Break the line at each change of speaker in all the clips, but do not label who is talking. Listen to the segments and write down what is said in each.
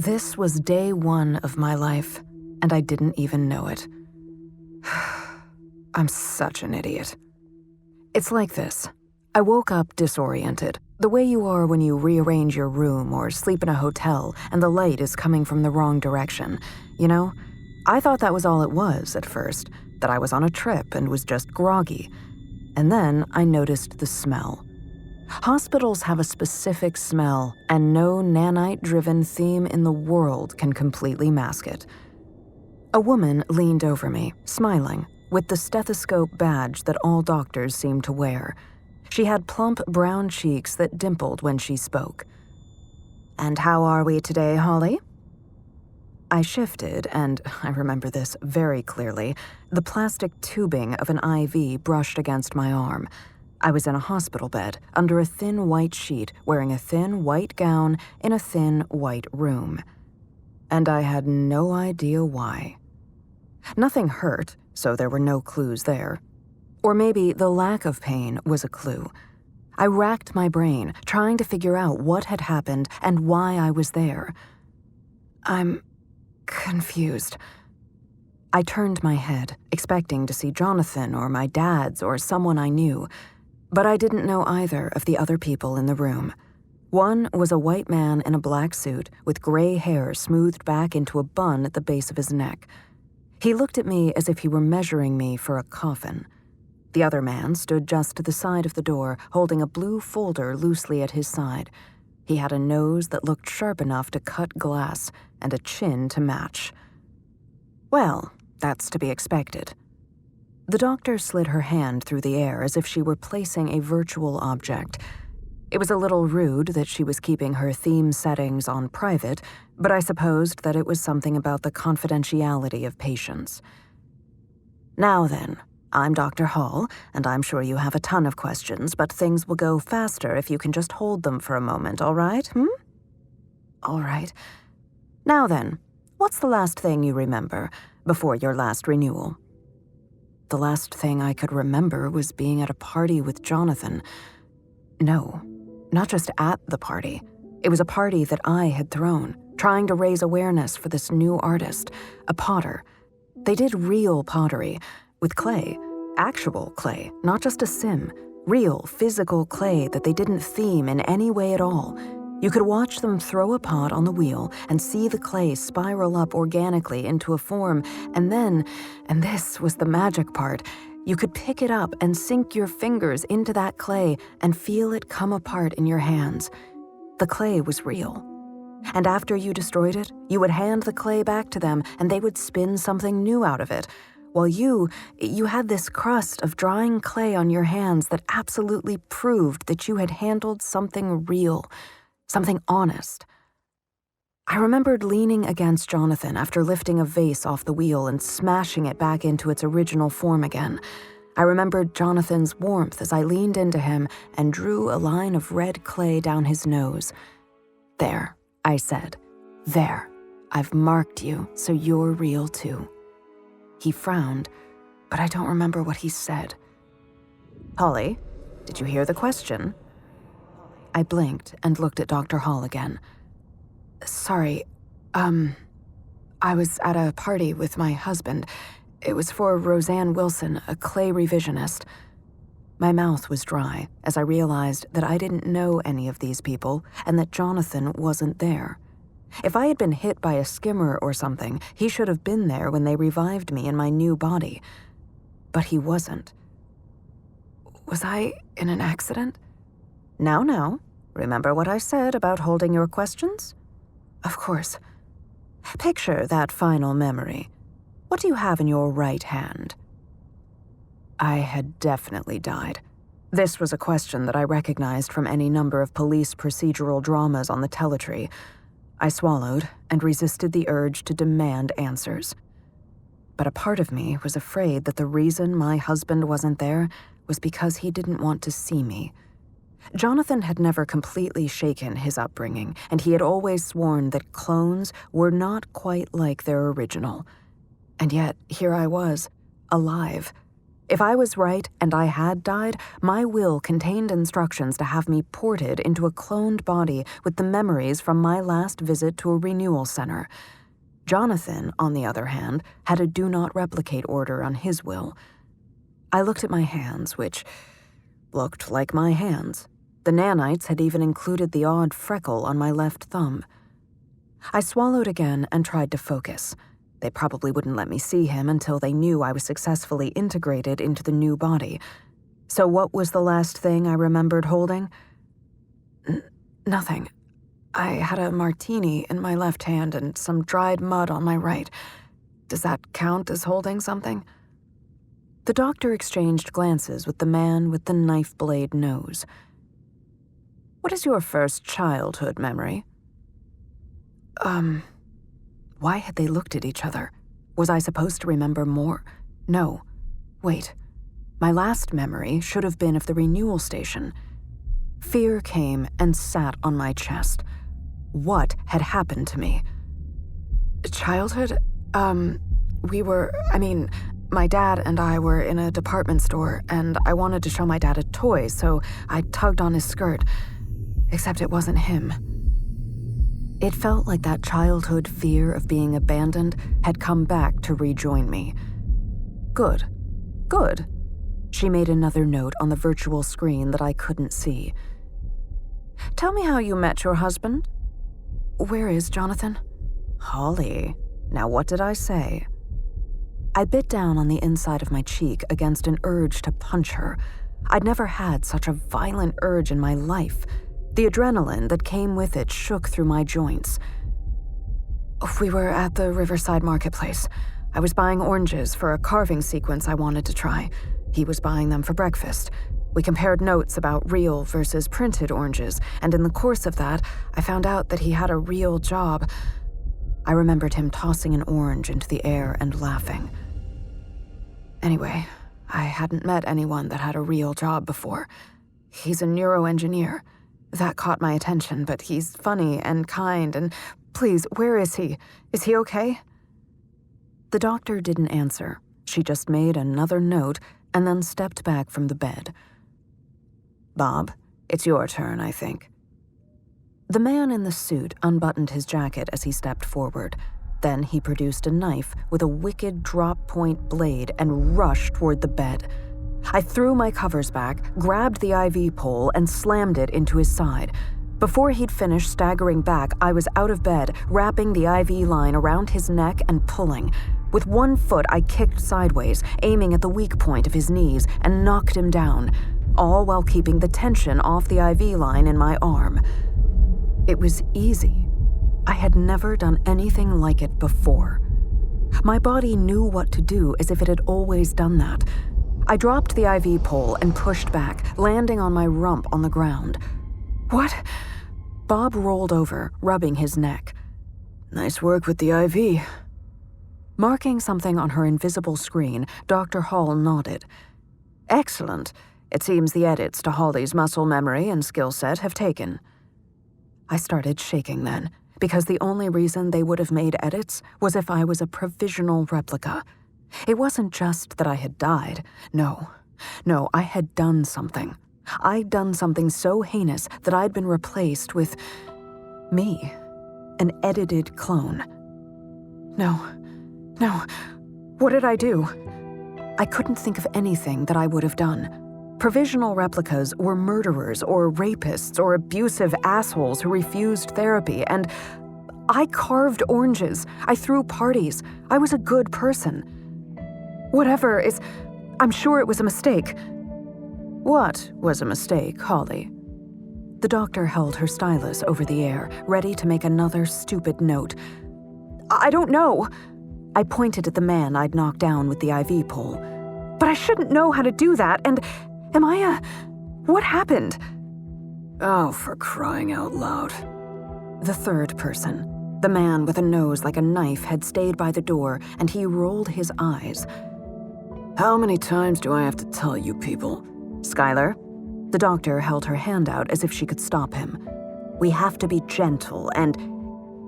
This was day one of my life, and I didn't even know it. I'm such an idiot. It's like this. I woke up disoriented, the way you are when you rearrange your room or sleep in a hotel and the light is coming from the wrong direction. You know, I thought that was all it was at first, that I was on a trip and was just groggy. And then I noticed the smell. Hospitals have a specific smell, and no nanite-driven theme in the world can completely mask it. A woman leaned over me, smiling, with the stethoscope badge that all doctors seem to wear. She had plump brown cheeks that dimpled when she spoke. "And how are we today, Holly?" I shifted, and I remember this very clearly. The plastic tubing of an IV brushed against my arm. I was in a hospital bed, under a thin white sheet, wearing a thin white gown in a thin white room. And I had no idea why. Nothing hurt, so there were no clues there. Or maybe the lack of pain was a clue. I racked my brain, trying to figure out what had happened and why I was there. I'm confused. I turned my head, expecting to see Jonathan or my dad's or someone I knew. But I didn't know either of the other people in the room. One was a white man in a black suit with gray hair smoothed back into a bun at the base of his neck. He looked at me as if he were measuring me for a coffin. The other man stood just to the side of the door, holding a blue folder loosely at his side. He had a nose that looked sharp enough to cut glass and a chin to match. Well, that's to be expected. The doctor slid her hand through the air as if she were placing a virtual object. It was a little rude that she was keeping her theme settings on private, but I supposed that it was something about the confidentiality of patients. "Now then, I'm Dr. Hall, and I'm sure you have a ton of questions, but things will go faster if you can just hold them for a moment, all right, All right. Now then, what's the last thing you remember before your last renewal?" The last thing I could remember was being at a party with Jonathan. No, not just at the party. It was a party that I had thrown, trying to raise awareness for this new artist, a potter. They did real pottery, with clay, actual clay, not just a sim, real physical clay that they didn't theme in any way at all. You could watch them throw a pot on the wheel and see the clay spiral up organically into a form, and then, and this was the magic part, you could pick it up and sink your fingers into that clay and feel it come apart in your hands. The clay was real. And after you destroyed it, you would hand the clay back to them and they would spin something new out of it, while you had this crust of drying clay on your hands that absolutely proved that you had handled something real, something honest. I remembered leaning against Jonathan after lifting a vase off the wheel and smashing it back into its original form again. I remembered Jonathan's warmth as I leaned into him and drew a line of red clay down his nose. "There," I said. "There. I've marked you, so you're real too." He frowned, but I don't remember what he said. "Holly, did you hear the question?" I blinked and looked at Dr. Hall again. "Sorry, I was at a party with my husband. It was for Roseanne Wilson, a clay revisionist." My mouth was dry as I realized that I didn't know any of these people and that Jonathan wasn't there. If I had been hit by a skimmer or something, he should have been there when they revived me in my new body. But he wasn't. Was I in an accident? Now, remember what I said about holding your questions? Of course. Picture that final memory. What do you have in your right hand? I had definitely died. This was a question that I recognized from any number of police procedural dramas on the teletree. I swallowed and resisted the urge to demand answers. But a part of me was afraid that the reason my husband wasn't there was because he didn't want to see me. Jonathan had never completely shaken his upbringing, and he had always sworn that clones were not quite like their original. And yet, here I was, alive. If I was right and I had died, my will contained instructions to have me ported into a cloned body with the memories from my last visit to a renewal center. Jonathan, on the other hand, had a do not replicate order on his will. I looked at my hands, which looked like my hands. The nanites had even included the odd freckle on my left thumb. I swallowed again and tried to focus. They probably wouldn't let me see him until they knew I was successfully integrated into the new body. So what was the last thing I remembered holding? Nothing. I had a martini in my left hand and some dried mud on my right. Does that count as holding something? The doctor exchanged glances with the man with the knife blade nose. What is your first childhood memory? Why had they looked at each other? Was I supposed to remember more? No. Wait. My last memory should have been of the renewal station. Fear came and sat on my chest. What had happened to me? Childhood? My dad and I were in a department store, and I wanted to show my dad a toy, so I tugged on his skirt. Except it wasn't him. It felt like that childhood fear of being abandoned had come back to rejoin me. Good. Good. She made another note on the virtual screen that I couldn't see. Tell me how you met your husband. Where is Jonathan? Holly. Now what did I say? I bit down on the inside of my cheek against an urge to punch her. I'd never had such a violent urge in my life. The adrenaline that came with it shook through my joints. We were at the Riverside Marketplace. I was buying oranges for a carving sequence I wanted to try. He was buying them for breakfast. We compared notes about real versus printed oranges, and in the course of that, I found out that he had a real job. I remembered him tossing an orange into the air and laughing. Anyway, I hadn't met anyone that had a real job before. He's a neuroengineer. That caught my attention, but he's funny and kind and... Please, where is he? Is he okay? The doctor didn't answer. She just made another note and then stepped back from the bed. Bob, it's your turn, I think. The man in the suit unbuttoned his jacket as he stepped forward. Then he produced a knife with a wicked drop-point blade and rushed toward the bed. I threw my covers back, grabbed the IV pole, and slammed it into his side. Before he'd finished staggering back, I was out of bed, wrapping the IV line around his neck and pulling. With one foot, I kicked sideways, aiming at the weak point of his knees, and knocked him down, all while keeping the tension off the IV line in my arm. It was easy. I had never done anything like it before. My body knew what to do as if it had always done that. I dropped the IV pole and pushed back, landing on my rump on the ground. What? Bob rolled over, rubbing his neck. Nice work with the IV. Marking something on her invisible screen, Dr. Hall nodded. Excellent. It seems the edits to Holly's muscle memory and skill set have taken. I started shaking then, because the only reason they would have made edits was if I was a provisional replica. It wasn't just that I had died. No, I had done something. I'd done something so heinous that I'd been replaced with me, an edited clone. No. What did I do? I couldn't think of anything that I would have done. Provisional replicas were murderers or rapists or abusive assholes who refused therapy, and I carved oranges. I threw parties. I was a good person. I'm sure it was a mistake. What was a mistake, Holly? The doctor held her stylus over the air, ready to make another stupid note. I don't know. I pointed at the man I'd knocked down with the IV pole. But I shouldn't know how to do that, and what happened? Oh, for crying out loud. The third person, the man with a nose like a knife, had stayed by the door, and he rolled his eyes. How many times do I have to tell you people? Skylar? The doctor held her hand out as if she could stop him. We have to be gentle, and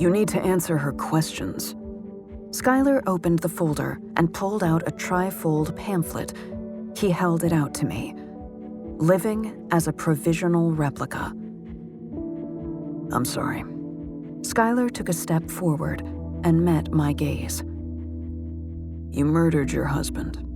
you need to answer her questions. Skylar opened the folder and pulled out a tri-fold pamphlet. He held it out to me, living as a provisional replica. I'm sorry. Skylar took a step forward and met my gaze. You murdered your husband.